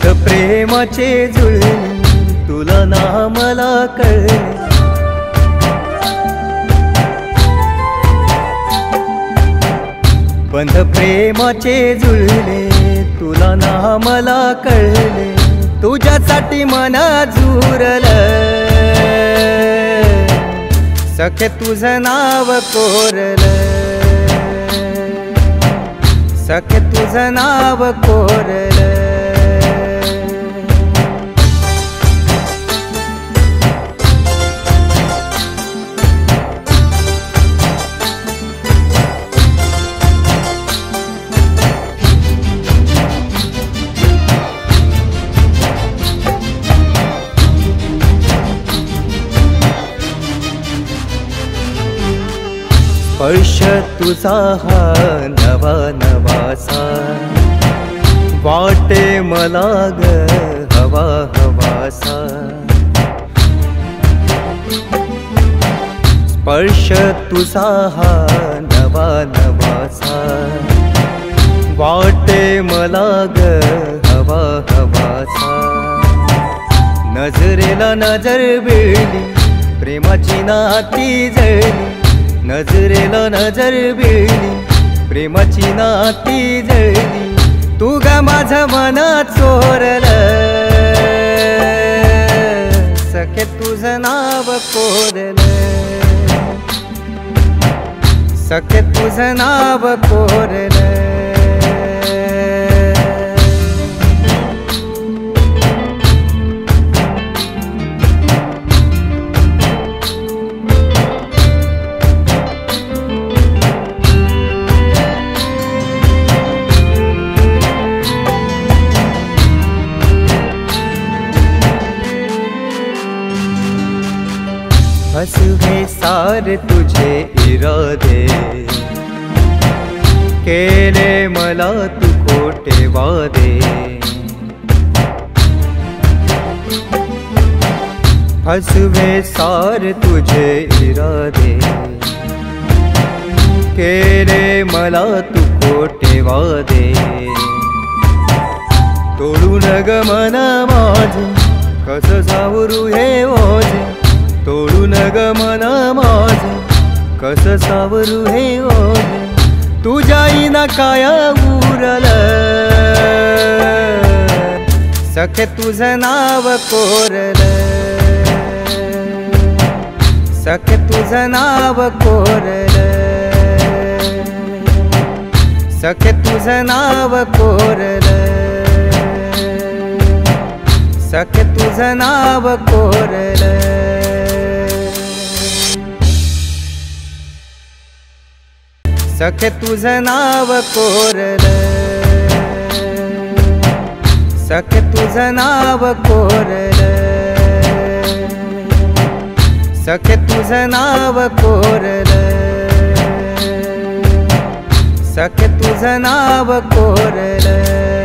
बंध प्रेमाचे जुळले तुला ना मला कळले, बंध प्रेमाचे जुळले तुला ना मला कळले, तुझ्यासाठी मन झुरलं सखे तुझं नाव कोरलं, सखे तुझं नाव कोरलं। स्पर्श तुझा हा नवा नवासा वाटे मला ग हवा हवासा, स्पर्श तुझा हा नवा नवासा वाटे मला ग हवा हवासा। नजरेला नजर भिडली प्रेमाची नाती जळली, नजरेला नजर भिडली प्रेमाची नाती जळली, तू ग माझं मन चोरलं सखे तुझं नाव कोरलं, सखे तुझं नाव कोरलं। हसवे सार तुझे इरादे केले मला तू खोटे वादे, हसवे सार तुझे इरादे केले मला तू खोटे वादे, तोडून ग मन माझे कसं सावरू हे ओझे, तोडून ग मन माझे कसं सावरू हे ओझे, तुझ्या इना काय उरलं सखे तुझं नाव कोरलं, सखे तुझं नाव कोरलं, सखे तुझं नाव कोरलं, सखे तुझं नाव कोरलं। सखे तुझं नाव कोरलं, सखे तुझं नाव कोरलं, सखे तुझं नाव कोरलं, सखे तुझं नाव कोरलं।